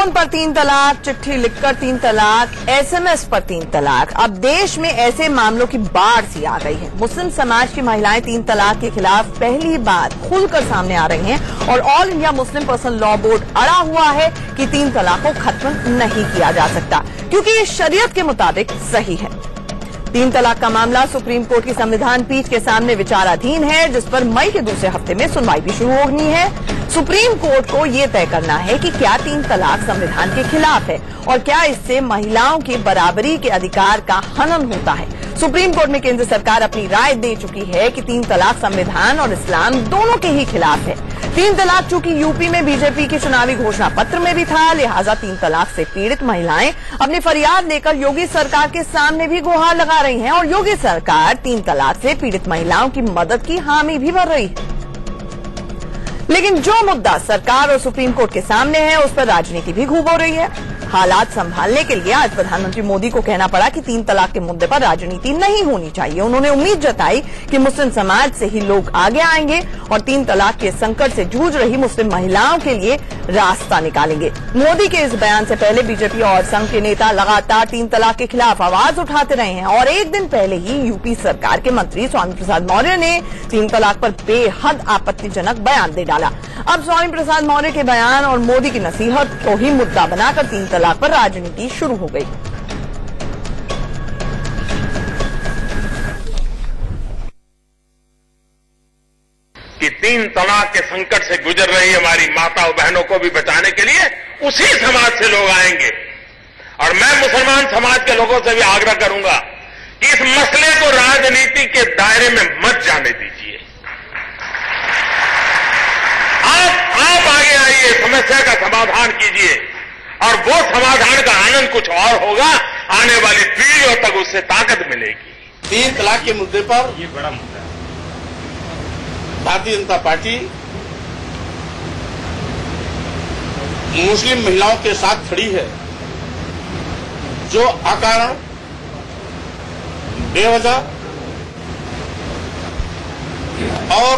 Phone पर 3 तलाक, चिट्ठी लिखकर 3 तलाक, एसएमएस पर 3 तलाक। अब देश में ऐसे मामलों की बाढ़ सी आ गई है। मुस्लिम समाज की महिलाएं 3 तलाक के खिलाफ पहली बार खुलकर सामने आ रही हैं और all India Muslim personal law board अड़ा हुआ है कि 3 तलाक को खत्म नहीं किया जा सकता क्योंकि ये शरीयत के मुताबिक सही है। 3 तलाक का मामला सुप्रीम कोर्ट की संविधान पीठ के सामने विचाराधीन है, जिस पर मई के दूसरे हफ्ते में सुनवाई भी शुरू होनी है। सुप्रीम कोर्ट को ये तय करना है कि क्या 3 तलाक संविधान के खिलाफ है और क्या इससे महिलाओं की बराबरी के अधिकार का हनन होता है। सुप्रीम कोर्ट में केंद्र सरकार अपनी राय दे चुकी है कि 3 तलाक संविधान और इस्लाम दोनों के ही खिलाफ है। 3 तलाक चूंकि यूपी में बीजेपी की चुनावी घोषणा पत्र में भी था, लिहाजा 3 तलाक से पीड़ित महिलाएं अपनी फरियाद लेकर योगी सरकार के सामने भी गुहार लगा रही हैं और योगी सरकार 3 तलाक से पीड़ित महिलाओं की मदद की हामी भी भर रही है। लेकिन जो मुद्दा सरकार और सुप्रीम कोर्ट के सामने है, उस पर राजनीति भी खूब हो रही है। हालात संभालने के लिए आज प्रधानमंत्री मोदी को कहना पड़ा कि 3 तलाक के मुद्दे पर राजनीति नहीं होनी चाहिए। उन्होंने उम्मीद जताई कि मुस्लिम समाज से ही लोग आगे आएंगे और 3 तलाक के संकट से जूझ रही मुस्लिम महिलाओं के लिए रास्ता निकालेंगे। मोदी के इस बयान से पहले बीजेपी और संघ के नेता लगातार 3 तलाक के खिलाफ आवाज उठाते रहे हैं और एक दिन पहले ही यूपी सरकार के मंत्री स्वामी प्रसाद मौर्य ने 3 तलाक पर बेहद आपत्तिजनक बयान दे डाला। अब स्वामी प्रसाद मौर्य के बयान और मोदी की नसीहत को ही मुद्दा बनाकर 3 तलाक पर राजनीति शुरू हो गई। कि 3 तलाक के संकट से गुजर रही हमारी माताओं बहनों को भी बचाने के लिए उसी समाज से लोग आएंगे और मैं मुसलमान समाज के लोगों से भी आग्रह करूंगा कि इस मसले को राजनीति के दायरे में मत जाने दीजिए। आप आगे आइए, समस्या का समाधान कीजिए और वो समाधान का आनंद कुछ और होगा। आने वाली पीढ़ियों तक उससे ताकत मिलेगी। 3 तलाक के मुद्दे पर ये बड़ा मुद्दा है। भारतीय जनता पार्टी मुस्लिम महिलाओं के साथ खड़ी है जो अकारण बेवजह और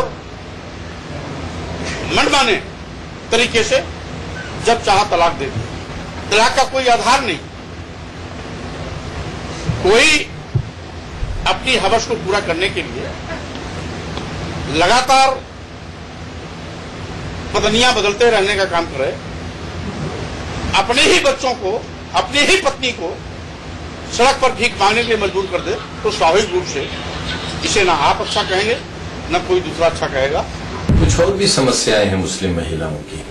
मनमाने तरीके से जब चाहा तलाक दे दी। तलाक का कोई आधार नहीं, कोई अपनी हवस को पूरा करने के लिए लगातार पत्नियां बदलते रहने का काम करे, अपने ही बच्चों को, अपनी ही पत्नी को सड़क पर भीख मांगने के लिए मजबूर कर दे, तो स्वाभाविक रूप से इसे ना आप अच्छा कहेंगे न कोई दूसरा अच्छा कहेगा। कुछ और भी समस्याएं हैं मुस्लिम महिलाओं की,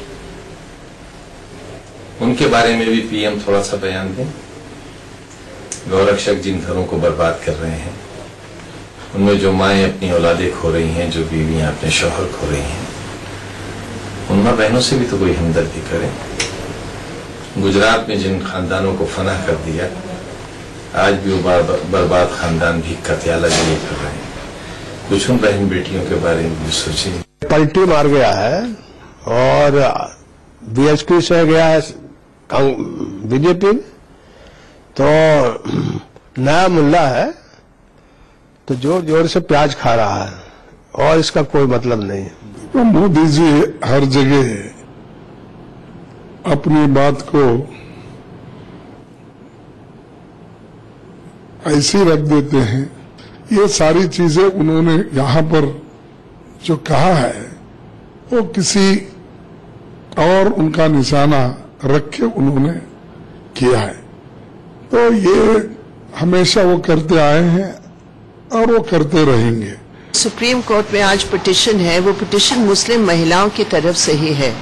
उनके बारे में भी पीएम थोड़ा सा बयान दें। गौरक्षक जिन घरों को बर्बाद कर रहे हैं, उनमें जो माएं अपनी औलादें खो रही हैं, जो बीवियां अपने शौहर खो रही हैं, उन मां बहनों से भी तो कोई हमदर्दी करें। गुजरात में जिन खानदानों को फना कर दिया, आज भी वो बर्बाद खानदान भी कत्याला लिए कर रहे हैं। कुछ उन बहन बेटियों के बारे में भी सोचिए। पलटी मार गया है और बीएसपी से गया है बीजेपी, तो नया मुल्ला है तो जोर जोर से प्याज खा रहा है और इसका कोई मतलब नहीं है। तो मोदी जी हर जगह अपनी बात को ऐसी रख देते हैं। ये सारी चीजें उन्होंने यहाँ पर जो कहा है वो किसी और उनका निशाना रख के उन्होंने किया है, तो ये हमेशा वो करते आए हैं और वो करते रहेंगे। सुप्रीम कोर्ट में आज पिटीशन है, वो पिटीशन मुस्लिम महिलाओं की तरफ से ही है।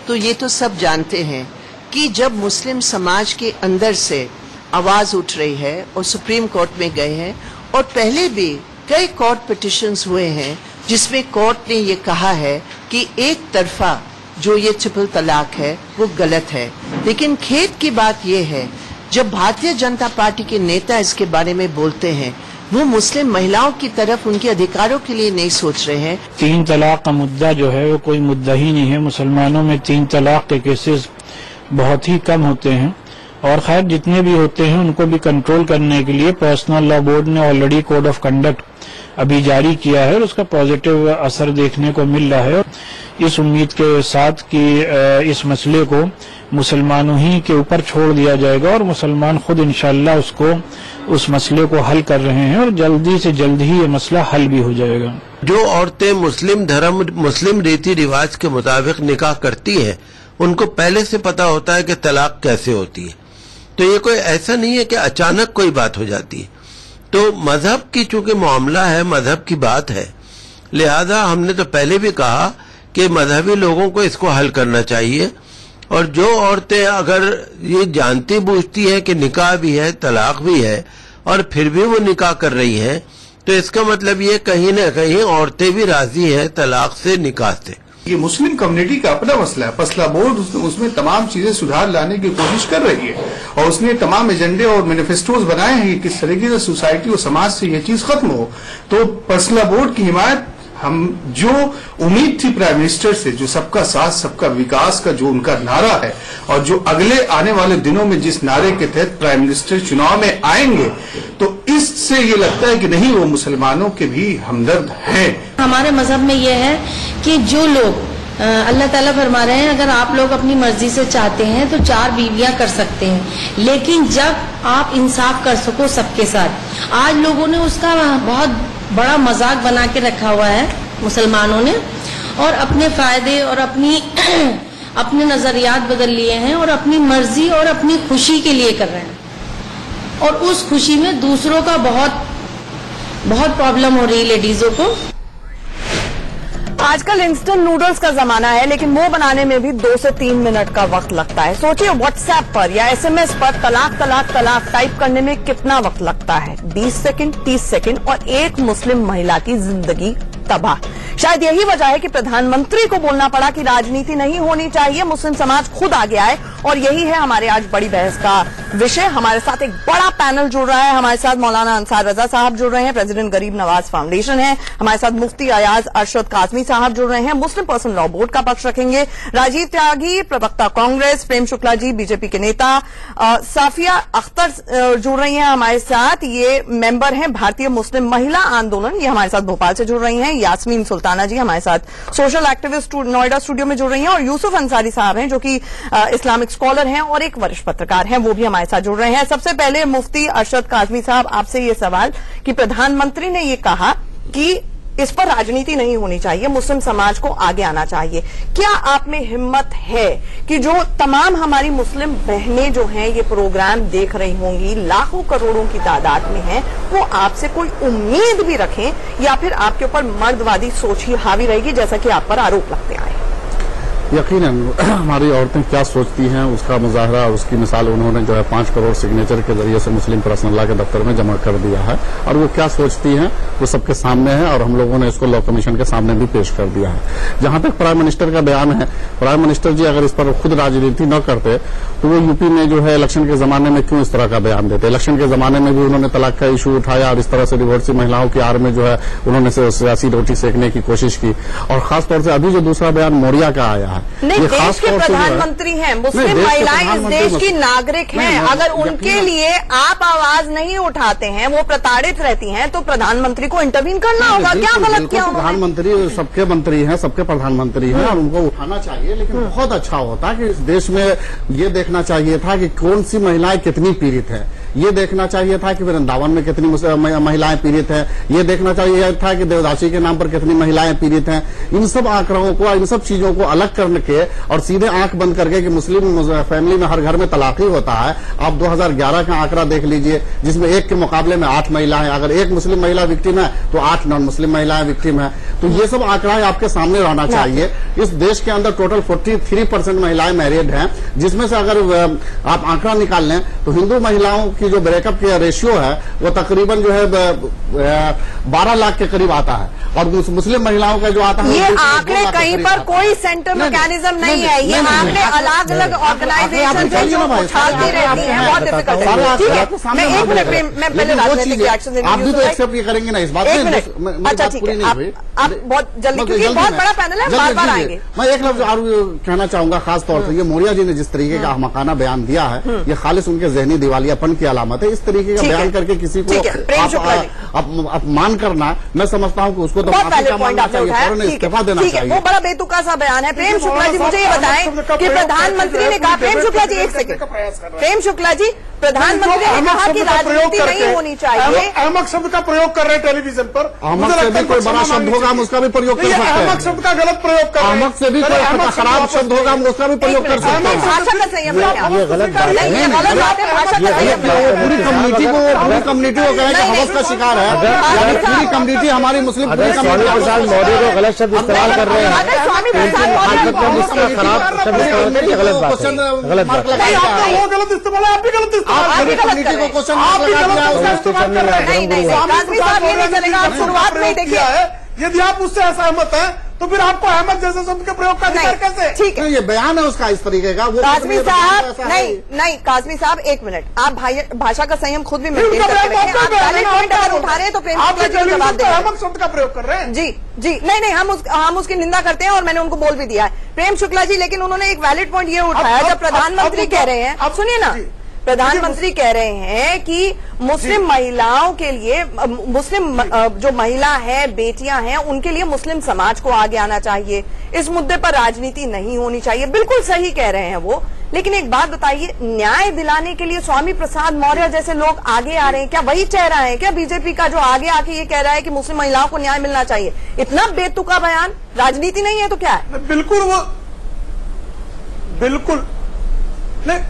तो ये तो सब जानते हैं कि जब मुस्लिम समाज के अंदर से आवाज उठ रही है और सुप्रीम कोर्ट में गए हैं और पहले भी कई कोर्ट पिटीशंस हुए हैं जिसमें कोर्ट ने ये कहा है कि एक तरफा जो ये ट्रिपल तलाक है वो गलत है। लेकिन खेद की बात ये है, जब भारतीय जनता पार्टी के नेता इसके बारे में बोलते हैं, वो मुस्लिम महिलाओं की तरफ उनके अधिकारों के लिए नहीं सोच रहे हैं। 3 तलाक का मुद्दा जो है वो कोई मुद्दा ही नहीं है। मुसलमानों में 3 तलाक के केसेस बहुत ही कम होते हैं और खैर जितने भी होते हैं उनको भी कंट्रोल करने के लिए पर्सनल लॉ बोर्ड ने ऑलरेडी कोड ऑफ कंडक्ट अभी जारी किया है और उसका पॉजिटिव असर देखने को मिल रहा है। इस उम्मीद के साथ कि इस मसले को मुसलमानों ही के ऊपर छोड़ दिया जाएगा और मुसलमान खुद इंशाअल्लाह उस मसले को हल कर रहे हैं और जल्दी से जल्द ही ये मसला हल भी हो जाएगा। जो औरतें मुस्लिम धर्म, मुस्लिम रीति रिवाज के मुताबिक निकाह करती हैं, उनको पहले से पता होता है कि तलाक कैसे होती है। तो ये कोई ऐसा नहीं है कि अचानक कोई बात हो जाती है। तो मजहब की चूंकि मामला है, मजहब की बात है, लिहाजा हमने तो पहले भी कहा कि मजहबी लोगों को इसको हल करना चाहिए। और जो औरतें अगर ये जानती बूझती हैं कि निकाह भी है, तलाक भी है, और फिर भी वो निकाह कर रही हैं, तो इसका मतलब ये कहीं न कहीं औरतें भी राजी हैं तलाक से, निकाह से। ये मुस्लिम कम्युनिटी का अपना मसला है। फैसला बोर्ड उसमें तमाम चीजें सुधार लाने की कोशिश कर रही है और उसने तमाम एजेंडे और मैनिफेस्टोज बनाए हैं कि किस तरीके से सोसाइटी और समाज से ये चीज खत्म हो। तो फैसला बोर्ड की हिमायत, हम जो उम्मीद थी प्राइम मिनिस्टर से, जो सबका साथ सबका विकास का जो उनका नारा है और जो अगले आने वाले दिनों में जिस नारे के तहत प्राइम मिनिस्टर चुनाव में आएंगे, तो इससे ये लगता है कि नहीं, वो मुसलमानों के भी हमदर्द हैं। हमारे मजहब में ये है कि जो लोग अल्लाह ताला फरमा रहे हैं, अगर आप लोग अपनी मर्जी से चाहते हैं तो 4 बीवियां कर सकते हैं, लेकिन जब आप इंसाफ कर सको सबके साथ। आज लोगों ने उसका बहुत बड़ा मजाक बना के रखा हुआ है मुसलमानों ने, और अपने फायदे और अपने नजरियात बदल लिए हैं और अपनी मर्जी और अपनी खुशी के लिए कर रहे हैं, और उस खुशी में दूसरों का बहुत प्रॉब्लम हो रही है लेडीजों को। आजकल इंस्टेंट नूडल्स का जमाना है, लेकिन वो बनाने में भी 2 से 3 मिनट का वक्त लगता है। सोचिए व्हाट्सएप पर या एसएमएस पर तलाक तलाक तलाक टाइप करने में कितना वक्त लगता है। 20 सेकंड, 30 सेकंड, और एक मुस्लिम महिला की जिंदगी तबाह। शायद यही वजह है कि प्रधानमंत्री को बोलना पड़ा कि राजनीति नहीं होनी चाहिए, मुस्लिम समाज खुद आगे आए। और यही है हमारे आज बड़ी बहस का विषय। हमारे साथ एक बड़ा पैनल जुड़ रहा है। हमारे साथ मौलाना अंसार रजा साहब जुड़ रहे हैं, प्रेसिडेंट गरीब नवाज फाउंडेशन है। हमारे साथ मुफ्ती अयाज अरशद काजमी साहब जुड़ रहे हैं, मुस्लिम पर्सन लॉ बोर्ड का पक्ष रखेंगे। राजीव त्यागी, प्रवक्ता कांग्रेस, प्रेम शुक्ला जी बीजेपी के नेता, साफिया अख्तर जुड़ रही हैं हमारे साथ, ये मेंबर हैं भारतीय मुस्लिम महिला आंदोलन, ये हमारे साथ भोपाल से जुड़ रही हैं। यास्मीन सुल्ताना जी हमारे साथ सोशल एक्टिविस्ट नोएडा स्टूडियो में जुड़ रही हैं, और यूसुफ अंसारी साहब हैं जो कि इस्लामिक स्कॉलर हैं और एक वरिष्ठ पत्रकार हैं, वो भी हमारे साथ जुड़ रहे हैं। सबसे पहले मुफ्ती अरशद काजमी साहब, आपसे ये सवाल कि प्रधानमंत्री ने ये कहा कि इस पर राजनीति नहीं होनी चाहिए, मुस्लिम समाज को आगे आना चाहिए। क्या आप में हिम्मत है कि जो तमाम हमारी मुस्लिम बहनें जो हैं ये प्रोग्राम देख रही होंगी, लाखों करोड़ों की तादाद में हैं, वो आपसे कोई उम्मीद भी रखें, या फिर आपके ऊपर मर्दवादी सोच ही हावी रहेगी जैसा कि आप पर आरोप लगते आए? यकीनन हमारी औरतें क्या सोचती हैं उसका मुजाहरा, उसकी मिसाल उन्होंने जो है 5 करोड़ सिग्नेचर के जरिए से मुस्लिम पर्सनल लॉ के दफ्तर में जमा कर दिया है, और वो क्या सोचती हैं वो सबके सामने है, और हम लोगों ने इसको लॉ कमीशन के सामने भी पेश कर दिया है। जहां तक प्राइम मिनिस्टर का बयान है, प्राइम मिनिस्टर जी अगर इस पर खुद राजनीति न करते तो वो यूपी में जो है इलेक्शन के जमाने में क्यों इस तरह का बयान देते। इलेक्शन के जमाने में भी उन्होंने तलाक का इशू उठाया, और इस तरह से डिवोर्सी महिलाओं की आड़ में जो है उन्होंने सियासी रोटी सेकने की कोशिश की। और खासतौर से अभी जो दूसरा बयान मोरिया का आया है, ये खास के प्रधानमंत्री हैं, मुस्लिम महिलाएं इस देश की नागरिक हैं, अगर उनके लिए आप आवाज नहीं उठाते हैं, वो प्रताड़ित रहती हैं, तो प्रधानमंत्री को इंटरवीन करना होगा। क्या गलत किया? प्रधानमंत्री सबके मंत्री हैं, सबके प्रधानमंत्री हैं, और उनको उठाना चाहिए। लेकिन बहुत अच्छा होता कि इस देश में ये देखना चाहिए था कि कौन सी महिलाएं कितनी पीड़ित है, ये देखना चाहिए था कि वृंदावन में कितनी महिलाएं पीड़ित हैं, ये देखना चाहिए था कि देवदासी के नाम पर कितनी महिलाएं पीड़ित हैं। इन सब आंकड़ों को, इन सब चीजों को अलग करके और सीधे आंख बंद करके कि मुस्लिम फैमिली में हर घर में तलाक ही होता है। आप 2011 का आंकड़ा देख लीजिए, जिसमें 1 के मुकाबले में 8 महिलाएं, अगर 1 मुस्लिम महिला विक्टिम है तो 8 नॉन मुस्लिम महिलाएं विक्टिम है। तो ये सब आंकड़ा आपके सामने रहना चाहिए। इस देश के अंदर टोटल 43% महिलाएं मैरिड हैं, जिसमें से अगर आप आंकड़ा निकाल लें तो हिंदू महिलाओं की जो ब्रेकअप का रेशियो है वो तकरीबन जो है 12 लाख के करीब आता है, और मुस्लिम महिलाओं का जो आता है ये आंकड़े कहीं पर कोई सेंटर मैकेनिज्म नहीं है, ये आंकड़े अलग अलग ऑर्गेनाइजेशन से जो उछालती रहती हैं, बहुत डिफिकल्ट है। ठीक है, मैं 1 मिनट में पहले राजनीतिक रिएक्शन आप भी तो एक्सेप्ट ये करेंगे ना इस बात में। अच्छा ठीक है, आप आप बहुत जल्दी, क्योंकि बहुत बड़ा पैनल है, बार बार आएंगे। मैं एक लफ्ज और कहना चाहूंगा, खास तौर से ये मौर्या जी ने जिस तरीके का अहमकाना बयान दिया है, ये खालिस उनके जहनी दिवालियापन की अलामत है। इस तरीके का बयान करके किसी को अपमान करना, मैं समझता हूँ कि उसको तो माफी मांगना चाहिए, फौरन इस्तीफा देना चाहिए। वो बड़ा बेतुका सा बयान है। प्रेम शुक्ला जी मुझे ये बताएं कि प्रधानमंत्री ने कहा, प्रेम शुक्ला जी एक सेकंड, प्रेम शुक्ला जी, प्रधानमंत्री ने कहा कि राजनीति नहीं होनी चाहिए। अहमक शब्द का प्रयोग कर रहे हैं टेलीविजन पर। अहमक से भी कोई बड़ा शब्द होगा हम उसका भी प्रयोग कर सकते हैं। अहमक शब्द का गलत प्रयोग कर रहे हैं। अहमक से भी कोई खराब शब्द होगा हम उसका भी प्रयोग कर सकते हैं। भाषा का संयम, ये गलत बात है। पूरी कम्युनिटी को कहें कि हवस का शिकार है, पूरी कम्युनिटी हमारी मुस्लिम पूरी कम्युनिटी प्रसाद मौर्य को गलत शब्द इस्तेमाल कर रहे हैं, खराब शब्द गलत बात है, गलत बात है। वो गलत इस्तेमाल है, आप भी गलत इस्तेमाल को क्वेश्चन शुरुआत में देखिए, यदि आप उससे असहमत हैं तो फिर आपको अहमद जैसे शब्द के प्रयोग का अधिकार कैसे? ठीक है, ये बयान है उसका इस तरीके का। काजमी साहब नहीं, काजमी साहब एक मिनट, आप भाषा का संयम खुद भी मेंटेन करके रखें। आप वैलिड पॉइंट अगर उठा रहे हैं तो प्रेम शुक्ला जी जवाब दें। अहमद शब्द का प्रयोग कर रहे हैं। जी नहीं, हम उसकी निंदा करते हैं और मैंने उनको बोल भी दिया है प्रेम शुक्ला जी, लेकिन उन्होंने एक वैलिड पॉइंट ये उठाया, जब प्रधानमंत्री कह रहे हैं, आप सुनिए ना, प्रधानमंत्री कह रहे हैं कि मुस्लिम महिलाओं के लिए, मुस्लिम जो महिला है, बेटियां हैं, उनके लिए मुस्लिम समाज को आगे आना चाहिए, इस मुद्दे पर राजनीति नहीं होनी चाहिए। बिल्कुल सही कह रहे हैं वो, लेकिन एक बात बताइए, न्याय दिलाने के लिए स्वामी प्रसाद मौर्य जैसे लोग आगे आ रहे हैं, क्या वही चेहरा है क्या बीजेपी का जो आगे आके ये कह रहा है कि मुस्लिम महिलाओं को न्याय मिलना चाहिए? इतना बेतुका बयान, राजनीति नहीं है तो क्या है? बिल्कुल नहीं,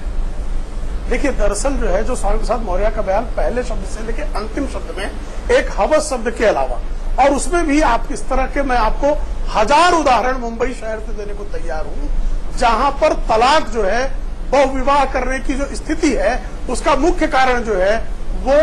देखिए दरअसल जो है, जो स्वामी प्रसाद मौर्य का बयान पहले शब्द से लेकर अंतिम शब्द में एक हवस शब्द के अलावा, और उसमें भी आप इस तरह के, मैं आपको 1000 उदाहरण मुंबई शहर से देने को तैयार हूं, जहां पर तलाक जो है, बहुविवाह करने की जो स्थिति है, उसका मुख्य कारण जो है वो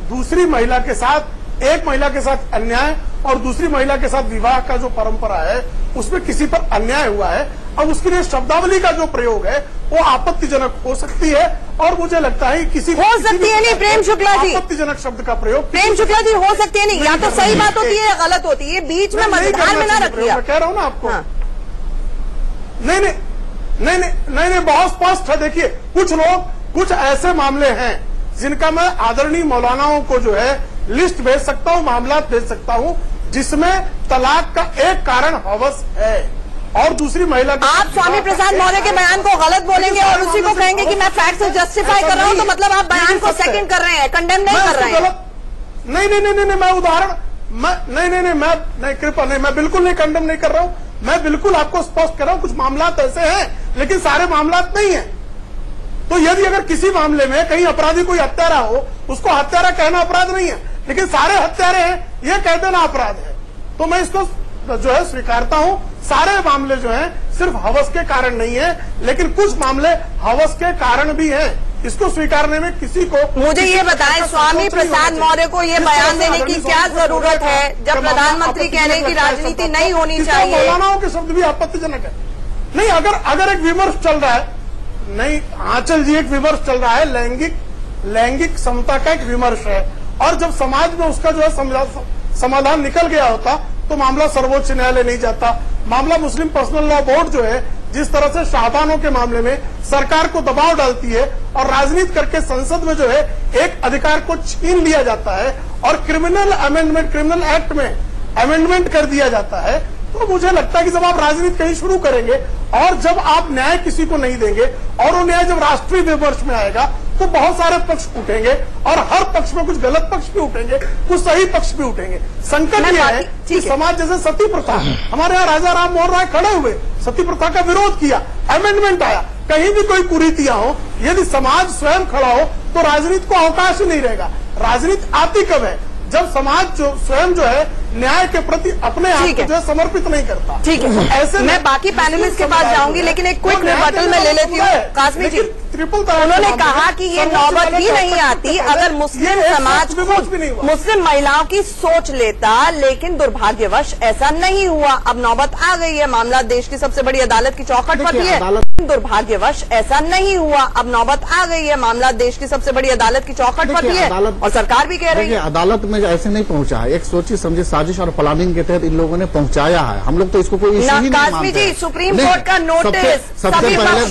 दूसरी महिला के साथ, एक महिला के साथ अन्याय और दूसरी महिला के साथ विवाह का जो परंपरा है, उसमें किसी पर अन्याय हुआ है। अब उसके लिए शब्दावली का जो प्रयोग है वो आपत्तिजनक हो सकती है, और मुझे लगता है किसी हो सकती है नहीं प्रेम शुक्ला जी, आपत्तिजनक शब्द का प्रयोग प्रेम शुक्ला जी हो सकती है नहीं, या तो सही बात होती है या गलत होती है, बीच में मझधार में ना रखिए। मैं कह रहा हूँ ना आपको, नहीं, बहुत स्पष्ट है। देखिए कुछ लोग, कुछ ऐसे मामले हैं जिनका मैं आदरणीय मौलानाओं को जो है लिस्ट भेज सकता हूँ, मामला भेज सकता हूँ, जिसमें तलाक का एक कारण हवस है और दूसरी महिला। आप स्वामी प्रसाद मौर्य के बयान को गलत बोलेंगे और उसी को कहेंगे कि मैं फैक्ट से जस्टिफाई कर रहा हूँ, तो मतलब आप बयान को सेकंड कर रहे हैं, कंडेम नहीं कर रहे हैं। नहीं, मैं उदाहरण, मैं कृपा नहीं, मैं बिल्कुल नहीं कंडेम नहीं कर रहा हूँ, मैं बिल्कुल आपको स्पष्ट कर रहा हूँ, कुछ मामला ऐसे हैं लेकिन सारे मामला नहीं है। तो यदि अगर किसी मामले में कहीं अपराधी कोई हत्यारा हो, उसको हत्यारा कहना अपराध नहीं है, लेकिन सारे हत्यारे हैं ये कह देना अपराध है, तो मैं इसको जो है स्वीकारता हूं। सारे मामले जो हैं सिर्फ हवस के कारण नहीं है, लेकिन कुछ मामले हवस के कारण भी हैं, इसको स्वीकारने में किसी को। मुझे ये बताएं, स्वामी प्रसाद मौर्य को ये बयान देने की क्या जरूरत है जब प्रधानमंत्री कह रहे हैं कि राजनीति नहीं होनी चाहिए? मौलानाओं के शब्द भी आपत्तिजनक है। नहीं, अगर एक विमर्श चल रहा है, नहीं आंचल जी, एक विमर्श चल रहा है, लैंगिक समता का एक विमर्श है, और जब समाज में उसका जो है समाधान निकल गया होता तो मामला सर्वोच्च न्यायालय नहीं जाता। मामला मुस्लिम पर्सनल लॉ बोर्ड जो है, जिस तरह से शाहबानों के मामले में सरकार को दबाव डालती है और राजनीति करके संसद में जो है एक अधिकार को छीन लिया जाता है और क्रिमिनल एक्ट में अमेंडमेंट कर दिया जाता है, तो मुझे लगता है कि जब आप राजनीति कहीं शुरू करेंगे और जब आप न्याय किसी को नहीं देंगे और वो न्याय जब राष्ट्रीय विमर्श में आएगा तो बहुत सारे पक्ष उठेंगे और हर पक्ष में कुछ गलत पक्ष भी उठेंगे, कुछ सही पक्ष भी उठेंगे। संकट यह है कि समाज, जैसे सती प्रथा, हमारे यहाँ राजा राम मोहन राय खड़े हुए, सती प्रथा का विरोध किया, अमेंडमेंट आया, कहीं भी कोई कुरीतियां हो, यदि समाज स्वयं खड़ा हो तो राजनीति को अवकाश ही नहीं रहेगा। राजनीति आती कब है? जब समाज जो स्वयं जो है न्याय के प्रति अपने आप को जो है समर्पित नहीं करता। ठीक है, ऐसे मैं बाकी पैनलिस्ट के पास जाऊंगी, लेकिन एक क्विक रिबटल में ले लेती हूँ। कासमी जी, उन्होंने कहा कि ये नौबत ही नहीं आती अगर मुस्लिम समाज मुस्लिम महिलाओं की सोच लेता, लेकिन दुर्भाग्यवश ऐसा नहीं हुआ। अब नौबत आ गई है, मामला देश की सबसे बड़ी अदालत की चौखट पर है। दुर्भाग्यवश ऐसा नहीं हुआ, अब नौबत आ गई है, मामला देश की सबसे बड़ी अदालत की चौखट पर है और सरकार भी कह रही है अदालत में ऐसे नहीं पहुंचा है। एक सोची समझी साजिश और प्लानिंग के तहत इन लोगों ने पहुंचाया है। हम लोग तो इसको कोई इश्यू ही नहीं मानते। जी, सुप्रीम कोर्ट का नोटिस सबसे पहले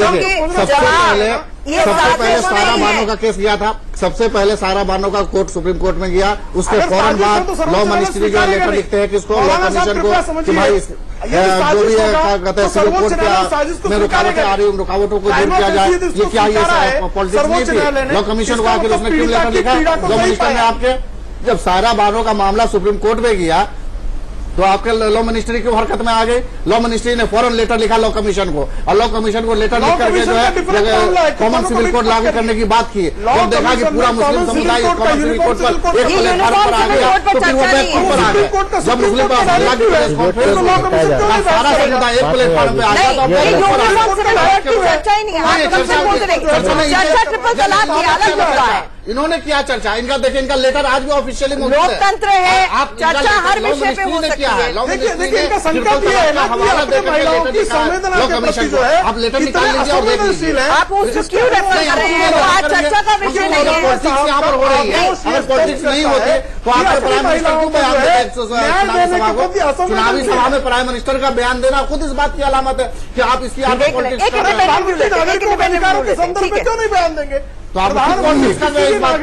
सारा बानो का केस गया था। सबसे पहले सारा बानो का कोर्ट सुप्रीम कोर्ट में गया। उसके फौरन बाद लॉ मिनिस्ट्री जो लेटर लिखते हैं किसको, लॉ कमीशन को, कि भाई जो भी है क्या कहते हैं सिविल कोर्ट में रुकावटें आ रही, रुकावटों को दूर किया जाए। ये क्या ये पॉलिटिक्स नहीं थी? लॉ कमीशन को आखिर उसने क्यों लेटर लिखा? लॉ मिनिस्टर ने आपके जब सारा बानो का मामला सुप्रीम कोर्ट में गया तो आपके लॉ मिनिस्ट्री की हरकत में आ गई। लॉ मिनिस्ट्री ने फौरन लेटर लिखा लॉ कमीशन को, और लॉ कमीशन को लेटर लिख करके जो है कॉमन सिविल कोड लागू करने की बात की। जब देखा कि पूरा मुस्लिम समुदाय कॉमन सिविल कोड पर एक प्लेटफॉर्म पर आ गया तो फिर वो बैकफुट पर आ गया। जब मुस्लिम सारा समुदाय एक प्लेटफॉर्म पे आ गया तो इन्होंने क्या चर्चा, इनका देखिए इनका लेटर आज भी ऑफिशियली लोकतंत्र है, आप चर्चा हर विषय पे हो सकती है। देखिए इनका संकल्प ये है ना कि महिलाओं की संवेदना के प्रति जो है आप लेटर निकाल लीजिए और देख लीजिए। आप उसको क्यों रेफर कर रहे हैं? आज चर्चा का विषय नहीं है। पॉलिटिक्स यहाँ पर हो रही है। अगर पॉलिटिक्स नहीं होते तो आपके प्राइम मिनिस्टर क्यों बयान देते चुनावी सभा में? प्राइम मिनिस्टर का बयान देना खुद इस बात की अलामत है कि आप इसकी आगे पॉलिटिक्स कर रहे हैं। क्यों नहीं बयान देंगे? तो आप कौन कर रहे हैं इस बात पर?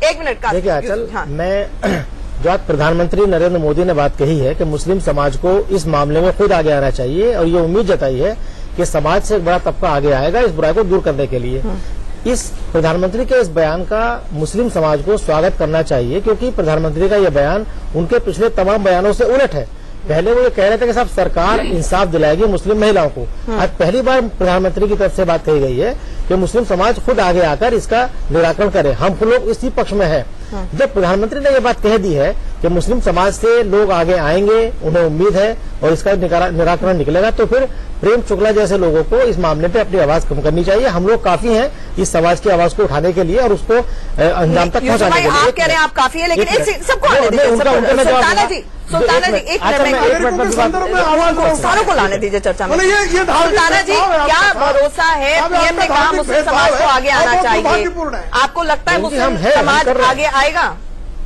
एक मिनट का देखिए आंचल, मैं जो आज प्रधानमंत्री नरेंद्र मोदी ने बात कही है कि मुस्लिम समाज को इस मामले में खुद आगे आना चाहिए, और ये उम्मीद जताई है कि समाज से एक बड़ा तबका आगे आएगा इस बुराई को दूर करने के लिए। इस प्रधानमंत्री के इस बयान का मुस्लिम समाज को स्वागत करना चाहिए, क्योंकि प्रधानमंत्री का यह बयान उनके पिछले तमाम बयानों से उलट है। पहले वो ये कह रहे थे कि साहब सरकार इंसाफ दिलाएगी मुस्लिम महिलाओं को। आज पहली बार प्रधानमंत्री की तरफ से बात कही गई है कि मुस्लिम समाज खुद आगे आकर इसका निराकरण करे। हम लोग इसी पक्ष में है। जब प्रधानमंत्री ने ये बात कह दी है कि मुस्लिम समाज से लोग आगे आएंगे, उन्हें उम्मीद है और इसका निराकरण निकलेगा, तो फिर प्रेम शुक्ला जैसे लोगों को इस मामले पे अपनी आवाज कम करनी चाहिए। हम लोग काफी हैं इस समाज की आवाज को उठाने के लिए और उसको अंजाम तक पहुंचाने के लिए। आप कह रहे हैं आप काफी है, लेकिन सबको सुल्ताना जी एक सारों को लाने दीजिए चर्चा में। सुल्ताना जी, क्या भरोसा है? पीएम ने कहा मुस्लिम समाज को आगे आना चाहिए, आपको लगता है मुस्लिम समाज आगे आएगा?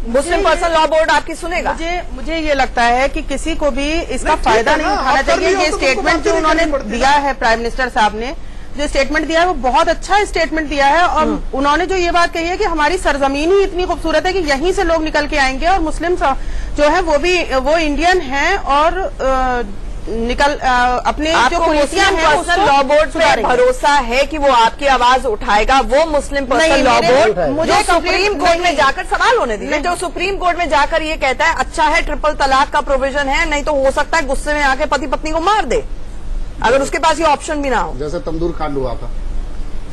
मुस्लिम पर्सनल लॉ बोर्ड आपकी सुनेगा? मुझे ये लगता है कि किसी को भी इसका फायदा नहीं उठाना चाहिए। ये स्टेटमेंट जो उन्होंने दिया है, प्राइम मिनिस्टर साहब ने जो स्टेटमेंट दिया है वो बहुत अच्छा स्टेटमेंट दिया है, और उन्होंने जो ये बात कही है कि हमारी सरजमीन ही इतनी खूबसूरत है कि यहीं से लोग निकल के आएंगे, और मुस्लिम जो है वो इंडियन हैं और अपने जो पॉलिसियां हैं पर्सनल लॉ बोर्ड पे भरोसा है कि वो आपकी आवाज उठाएगा? वो मुस्लिम पर्सनल लॉ बोर्ड मुझे सुप्रीम कोर्ट में जाकर सवाल होने दीजिए, जो सुप्रीम कोर्ट में जाकर ये कहता है अच्छा है ट्रिपल तलाक का प्रोविजन है, नहीं तो हो सकता है गुस्से में आके पति पत्नी को मार दे, अगर उसके पास ये ऑप्शन भी ना हो। जैसे तंदूर कांड हुआ था।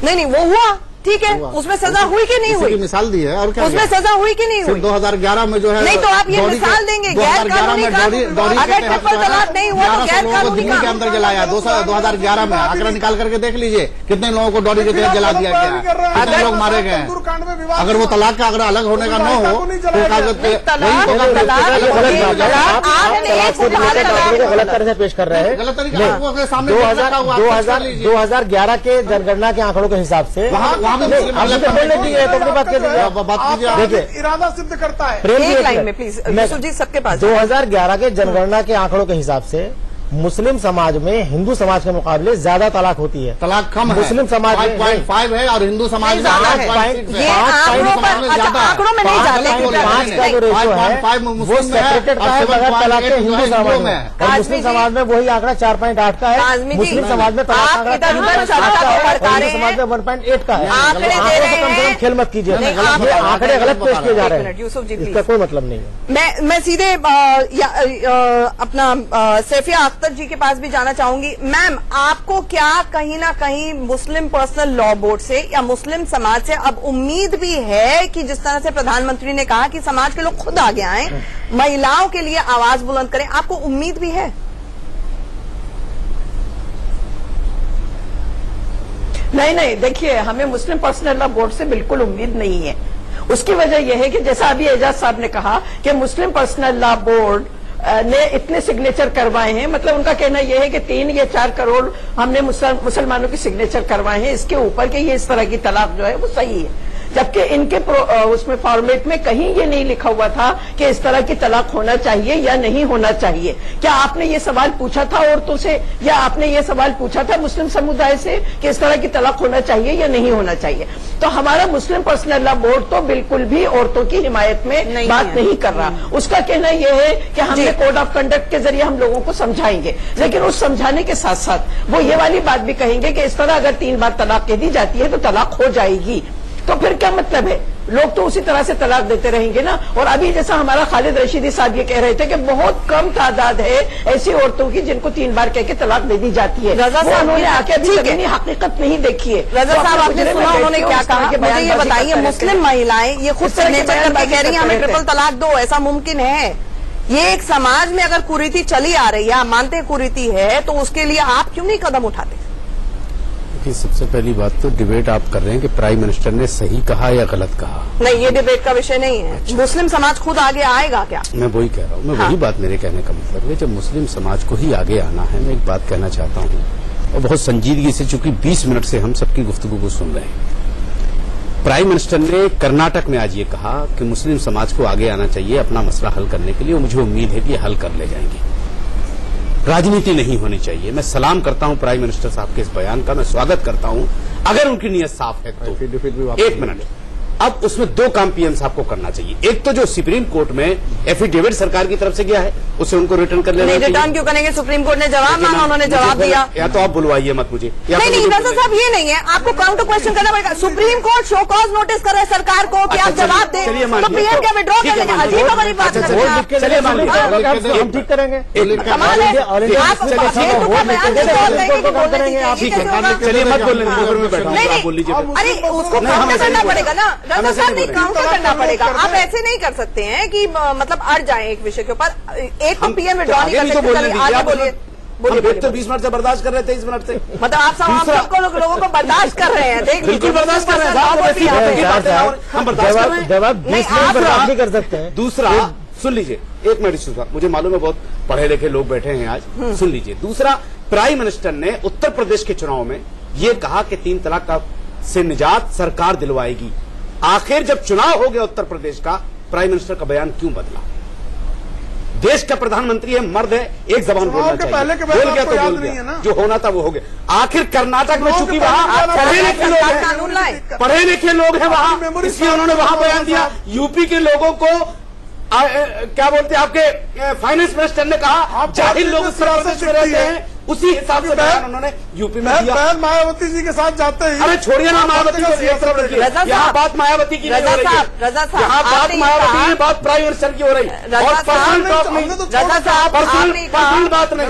नहीं वो हुआ, ठीक है, उसमें सजा हुई कि नहीं हुई? मिसाल दी है और क्या उसमें सजा हुई कि नहीं हुई? 2011 में जो है नहीं, तो आप ये मिसाल देंगे गैर कानूनी अगर ट्रिपल तलाक नहीं हुआ तो गैर कानूनी के अंदर जलाया 2011 में। आंकड़ा निकाल करके देख लीजिए कितने लोगों को डॉरी के तहत जला दिया गया, कितने लोग मारे गए हैं। अगर वो तलाक का आंकड़ा अलग होने का न हो तो गलत तरह से पेश कर रहे हैं। गलत तरीके 2011 के जनगणना के आंकड़ों के हिसाब से बोलने की है तो अपनी बात कीजिए। देखिए इरादा सिद्ध करता है। एक लाइन में प्लीज जी, सबके पास 2011 के जनगणना के आंकड़ों के हिसाब से मुस्लिम समाज में हिंदू समाज के मुकाबले ज्यादा तलाक होती है। तलाक कम है, मुस्लिम समाज में 5.5 है और हिंदू समाज में 8.5 है। आंकड़ों में नहीं जाते। 5 का जो रेशो है वो सेपरेटेड का है बगैर तलाक के हिंदू समाज में, और मुस्लिम समाज में वही आंकड़ा 4.8 का है। मुस्लिम समाज में तलाक समाज में 1.8 का है। कम से कम खेल मत कीजिए, ये आंकड़े गलत पेश किए जा रहे हैं, यूसुफ जी इसका कोई मतलब नहीं है। मैं सीधे अपना सैफिया अख्तर जी के पास भी जाना चाहूंगी। मैम, आपको क्या कहीं ना कहीं मुस्लिम पर्सनल लॉ बोर्ड से या मुस्लिम समाज से अब उम्मीद भी है कि जिस तरह से प्रधानमंत्री ने कहा कि समाज के लोग खुद आगे आएं, महिलाओं के लिए आवाज बुलंद करें, आपको उम्मीद भी है? नहीं, देखिए हमें मुस्लिम पर्सनल लॉ बोर्ड से बिल्कुल उम्मीद नहीं है। उसकी वजह यह है कि जैसा अभी एजाज साहब ने कहा कि मुस्लिम पर्सनल लॉ बोर्ड ने इतने सिग्नेचर करवाए हैं, मतलब उनका कहना यह है कि 3 या 4 करोड़ हमने मुसलमानों के सिग्नेचर करवाए हैं इसके ऊपर कि ये इस तरह की तलाक जो है वो सही है। जबकि इनके उसमें फॉर्मेट में कहीं ये नहीं लिखा हुआ था कि इस तरह की तलाक होना चाहिए या नहीं होना चाहिए। क्या आपने ये सवाल पूछा था औरतों से, या आपने ये सवाल पूछा था मुस्लिम समुदाय से कि इस तरह की तलाक होना चाहिए या नहीं होना चाहिए? तो हमारा मुस्लिम पर्सनल लॉ बोर्ड तो बिल्कुल भी औरतों की हिमायत में बात नहीं कर रहा। उसका कहना यह है कि हमने कोड ऑफ कंडक्ट के जरिए हम लोगों को समझाएंगे, लेकिन उस समझाने के साथ साथ वो ये वाली बात भी कहेंगे कि इस तरह अगर 3 बार तलाक कह दी जाती है तो तलाक हो जाएगी। तो फिर क्या मतलब है? लोग तो उसी तरह से तलाक देते रहेंगे ना। और अभी जैसा हमारा खालिद रशीदी साहब ये कह रहे थे कि बहुत कम तादाद है ऐसी औरतों की जिनको 3 बार कह के तलाक दे दी जाती है। रजा साहब उन्होंने आके अभी कभी हकीकत नहीं देखी है। रजा साहब आपने सुना उन्होंने क्या कहा? मुझे ये बताइए, मुस्लिम महिलाएं ये खुद सिग्नेचर करके कह रही है हमें ट्रिपल तलाक दो, ऐसा मुमकिन है? ये एक समाज में अगर कुरीति चली आ रही है, आप मानते हैं कुरीति है, तो उसके लिए आप क्यों नहीं कदम उठाते? सबसे पहली बात तो डिबेट आप कर रहे हैं कि प्राइम मिनिस्टर ने सही कहा या गलत कहा। नहीं, ये डिबेट का विषय नहीं है। अच्छा। मुस्लिम समाज खुद आगे आएगा क्या? मैं वही कह रहा हूँ। मैं वही बात, मेरे कहने का मतलब है जब मुस्लिम समाज को ही आगे आना है। मैं एक बात कहना चाहता हूँ, और बहुत संजीदगी से, चूंकि 20 मिनट से हम सबकी गुफ्तगू को सुन रहे हैं। प्राइम मिनिस्टर ने कर्नाटक में आज ये कहा कि मुस्लिम समाज को आगे आना चाहिए अपना मसला हल करने के लिए, और मुझे उम्मीद है कि ये हल कर ले जाएंगे। राजनीति नहीं होनी चाहिए। मैं सलाम करता हूं प्राइम मिनिस्टर साहब के इस बयान का, मैं स्वागत करता हूं अगर उनकी नीयत साफ है तो। 1 मिनट, अब उसमें 2 काम पीएम साहब को करना चाहिए। एक तो जो सुप्रीम कोर्ट में एफिडेविट सरकार की तरफ से गया है उसे उनको रिटर्न कर लेना चाहिए। रिटर्न क्यों करेंगे? सुप्रीम कोर्ट ने जवाब मांगा, उन्होंने जवाब दिया। या तो आप बुलवाइए मत मुझे। नहीं, रजा साहब ये नहीं है, आपको काउंटर क्वेश्चन करना पड़ेगा। Supreme court show cause notice कर रहा है सरकार को कि आप जवाब दें, तो पीएम क्या विड्रॉ कर लेंगे? अजीब और बड़ी बात कर रहे हैं। चलिए मान लीजिए हम ठीक करेंगे। कमाल है, आप चलिए मत बोल लीजिए। अरे उसको काउंटर करना पड़ेगा ना रजा साहब, नहीं काउंटर करना पड़ेगा। आप ऐसे नहीं कर सकते हैं कि मतलब अड़ जाए एक विषय के ऊपर। एक तो पीएम विड्रॉ नहीं कर सकते। आगे बोलिए। तो 20 मिनट से बर्दाश्त कर रहे थे, 23 मिनट से मतलब आप सबको लोगों को बर्दाश्त कर रहे हैं। देख बिल्कुल बर्दाश्त कर रहे हैं, हम बर्दाश्त कर रहे हैं। जवाब नहीं कर सकते हैं। दूसरा सुन लीजिए, 1 मिनट, मुझे मालूम है बहुत पढ़े लिखे लोग बैठे हैं आज, सुन लीजिए। दूसरा, प्राइम मिनिस्टर ने उत्तर प्रदेश के चुनाव में ये कहा कि 3 तलाक से निजात सरकार दिलवाएगी। आखिर जब चुनाव हो गया उत्तर प्रदेश का, प्राइम मिनिस्टर का बयान क्यों बदला? देश का प्रधानमंत्री है, मर्द है, एक जबान बोलना चाहिए। बोल गया तो बोल गया, जो होना था वो हो गया। आखिर कर्नाटक में चूंकि वहां पढ़े लिखे लोग हैं वहां, इसलिए उन्होंने वहां बयान दिया। यूपी के लोगों को क्या बोलते हैं, आपके फाइनेंस मिनिस्टर ने कहा जाहिल लोग रहते हैं, उसी हिसाब से बयान उन्होंने यूपी में दिया। मायावती जी के साथ जाते हैं। अरे छोड़िए ना मायावती को, यहाँ बात मायावती की नहीं हो रही है, यहाँ बात मायावती की, बात प्राइम मिनिस्टर की हो रही है। और पर्सनल टॉक नहीं, पर्सनल बात नहीं।